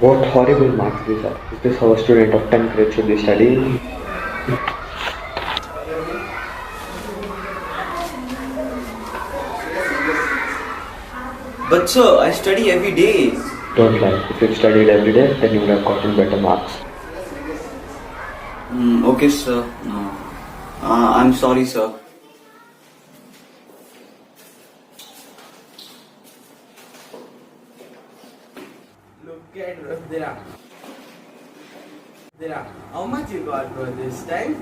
What horrible marks these are. Is this how a student of 10th grade should be studying? But sir, I study every day. Don't lie. If you'd studied every day, then you would have gotten better marks. Okay, sir. No. I'm sorry, sir. Look at Rudra. Rudra, how much you got for this time?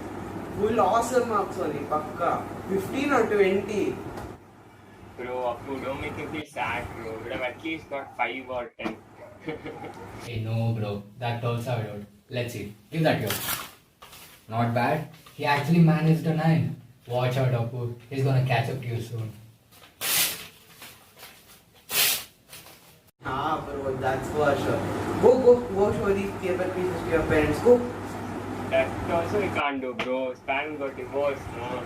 Full awesome marks only, pakka. 15 or 20? Bro, Appu, don't make me feel sad, bro. Would have at least got 5 or 10. Hey, no, bro. That also I wrote. Let's see. Give that here. Not bad. He actually managed a 9. Watch out, Appu. He's gonna catch up to you soon. Ah, bro, that's for sure. Go show these paper pieces to your parents. Go. That also we can't do, bro. Span got divorced, no.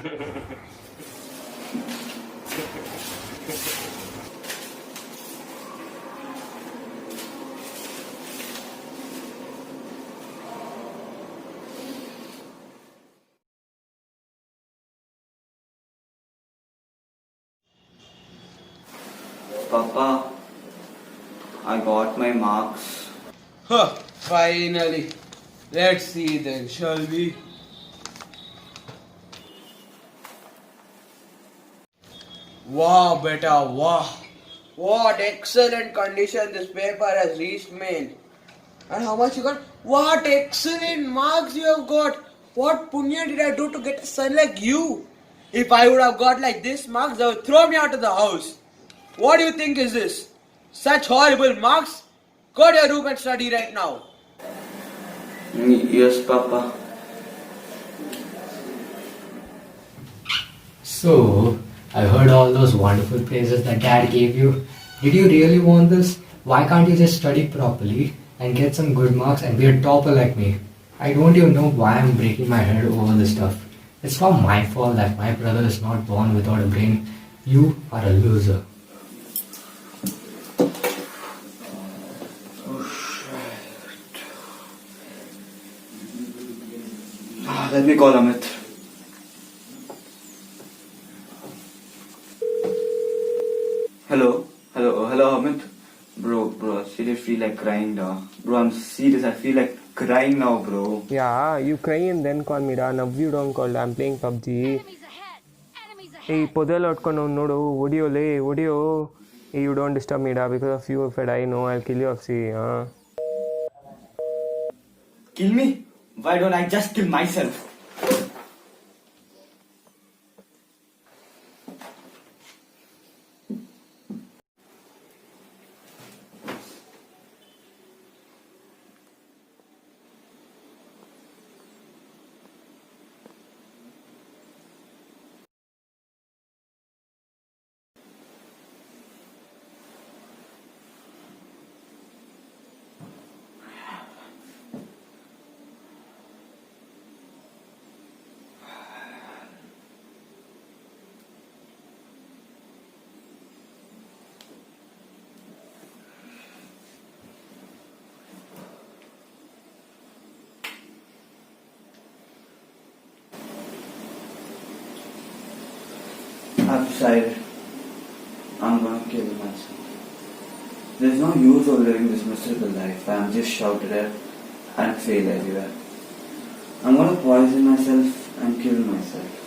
Papa, I got my marks. Huh, finally. Let's see then, shall we? Wow, beta, wow. What excellent condition this paper has reached me. And how much you got? What excellent marks you have got. What punya did I do to get a son like you? If I would have got like this marks, they would throw me out of the house. What do you think is this? Such horrible marks? Go to your room and study right now. Yes, Papa. So, I heard all those wonderful praises that Dad gave you. Did you really want this? Why can't you just study properly and get some good marks and be a topper like me? I don't even know why I'm breaking my head over this stuff. It's not my fault that my brother is not born without a brain. You are a loser. Let me call Amit. Hello, Amit. Bro, I seriously feel like crying now. Bro, I'm serious. I feel like crying now, bro. Yeah, you cry and then call me, da. Now you don't call. I'm playing PUBG. Enemies ahead! Enemies ahead! Hey, podel outkono nodu. Audio. Hey, you don't disturb me, da. Because of you, if I die, no, I'll kill you. See, huh? Kill me? Why don't I just kill myself? I've decided I'm gonna kill myself. There's no use of living this miserable life. I'm just shouted at and fail everywhere. I'm gonna poison myself and kill myself.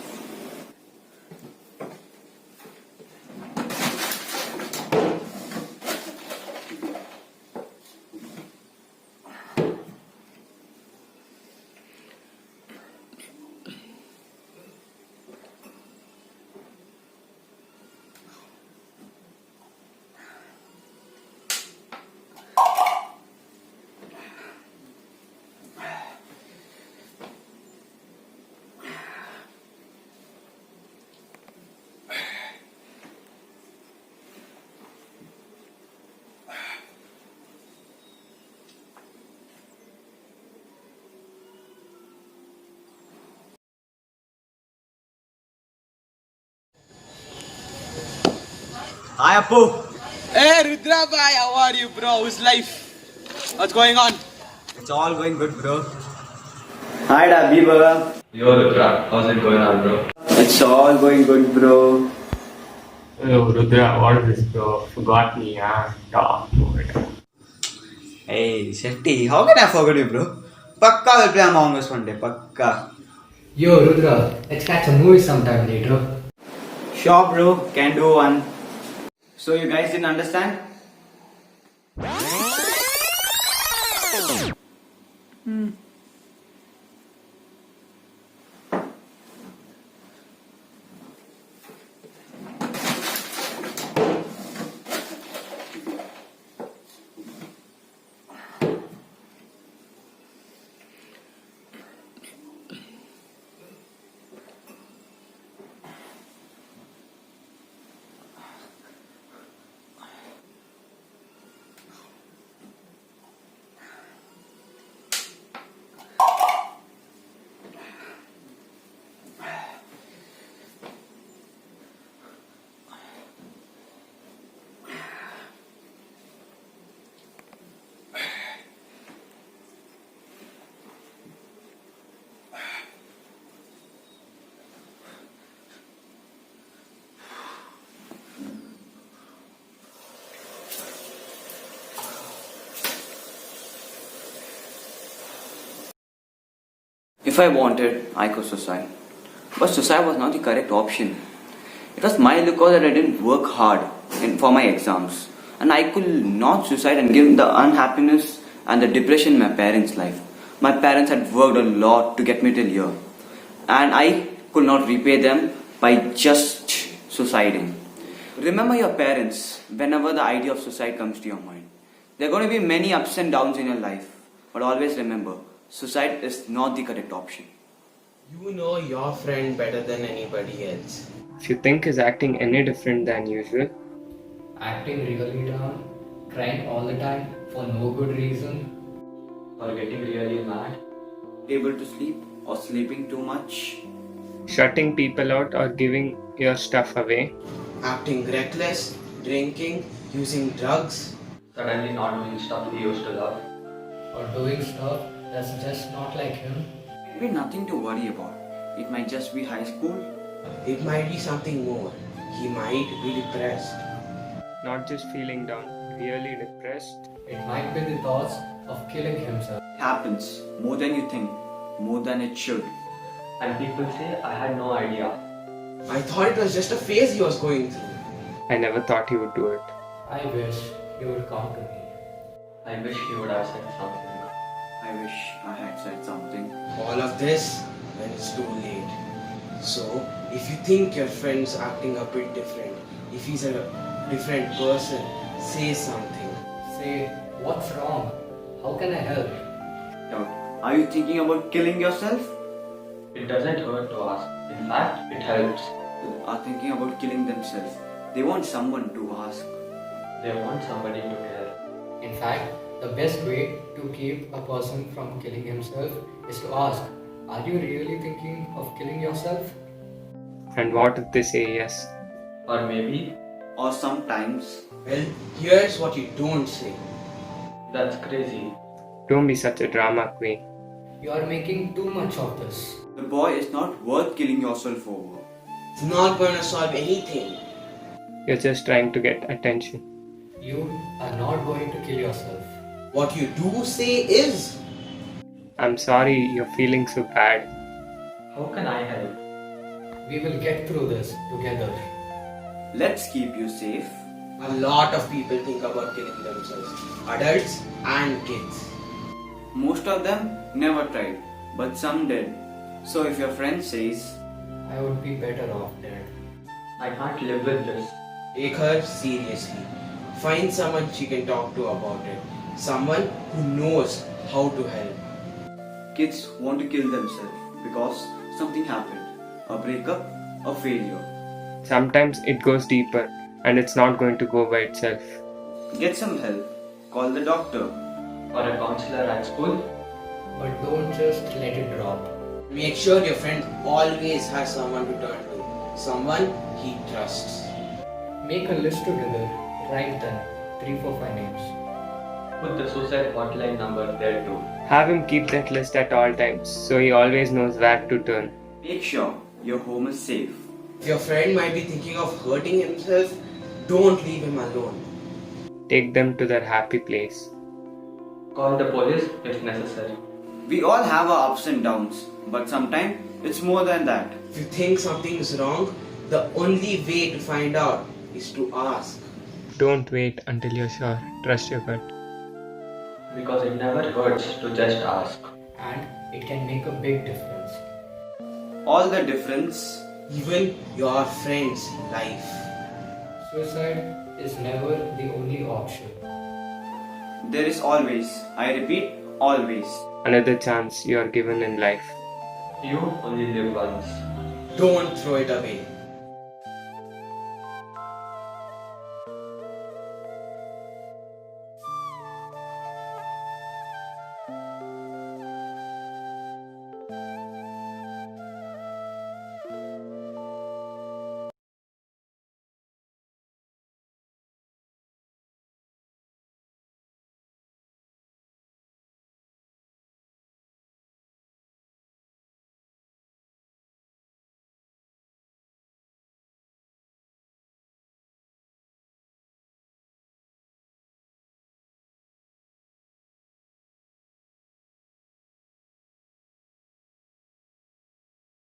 Hi, Appu. Hey, Rudra bhai, how are you, bro? How's life? What's going on? It's all going good, bro. Hi, Dabby, bro. Yo, Rudra, how's it going on, bro? It's all going good, bro. Oh, Rudra, what is this, bro? Forgot me, huh? Talk over it. Hey, Shetty, how can I forget you, bro? Pakka will play Among Us one day, pakka. Yo, Rudra, let's catch a movie sometime later. Sure, bro, can do one. So you guys didn't understand? If I wanted, I could suicide. But suicide was not the correct option. It was my because that I didn't work hard for my exams. And I could not suicide and give the unhappiness and the depression in my parents' life. My parents had worked a lot to get me till here. And I could not repay them by just suiciding. Remember your parents whenever the idea of suicide comes to your mind. There are going to be many ups and downs in your life. But always remember, suicide is not the correct option. You know your friend better than anybody else. If you think he's acting any different than usual, Acting really down, crying all the time for no good reason. Or getting really mad? Able to sleep or sleeping too much. shutting people out or giving your stuff away, Acting reckless, drinking, using drugs. Suddenly not doing stuff he used to love. Or doing stuff that's just not like him. Maybe nothing to worry about. It might just be high school. It might be something more. He might be depressed. not just feeling down, really depressed. It might be the thoughts of killing himself. It happens more than you think, more than it should. And people say I had no idea. I thought it was just a phase he was going through. I never thought he would do it. I wish he would come to me. I wish he would have said something. I wish I had said something. All of this when it's too late. So, if you think your friend's acting a bit different, if he's a different person, say something. Say, what's wrong? How can I help? Are you thinking about killing yourself? It doesn't hurt to ask. In fact, it helps. Are thinking about killing themselves. They want someone to ask. They want somebody to tell. In fact, the best way to keep a person from killing himself is to ask, are you really thinking of killing yourself? And what if they say yes? Or maybe Or sometimes, Well, here's what you don't say. that's crazy. Don't be such a drama queen. You are making too much of this. the boy is not worth killing yourself over. It's not going to solve anything. You're just trying to get attention. You are not going to kill yourself. What you do say is, I'm sorry you're feeling so bad. How can I help? We will get through this together. Let's keep you safe. a lot of people think about killing themselves. Adults and kids. Most of them never tried, but some did. So if your friend says, I would be better off dead. I can't live with this. Take her seriously. Find someone she can talk to about it. Someone who knows how to help. kids want to kill themselves because something happened. A breakup, a failure. Sometimes it goes deeper and it's not going to go by itself. Get some help. Call the doctor. Or a counselor at school. But don't just let it drop. Make sure your friend always has someone to turn to. Someone he trusts. Make a list together. Write them 3, 4, 5 names. Put the suicide hotline number there too. Have him keep that list at all times so he always knows where to turn. Make sure your home is safe. If your friend might be thinking of hurting himself, don't leave him alone. Take them to their happy place. Call the police if necessary. We all have our ups and downs, but sometimes it's more than that. If you think something is wrong, the only way to find out is to ask. Don't wait until you're sure. Trust your gut. Because it never hurts to just ask. And it can make a big difference. All the difference. Even your friend's life. Suicide is never the only option. There is always, I repeat, always, Another chance you are given in life. You only live once. Don't throw it away.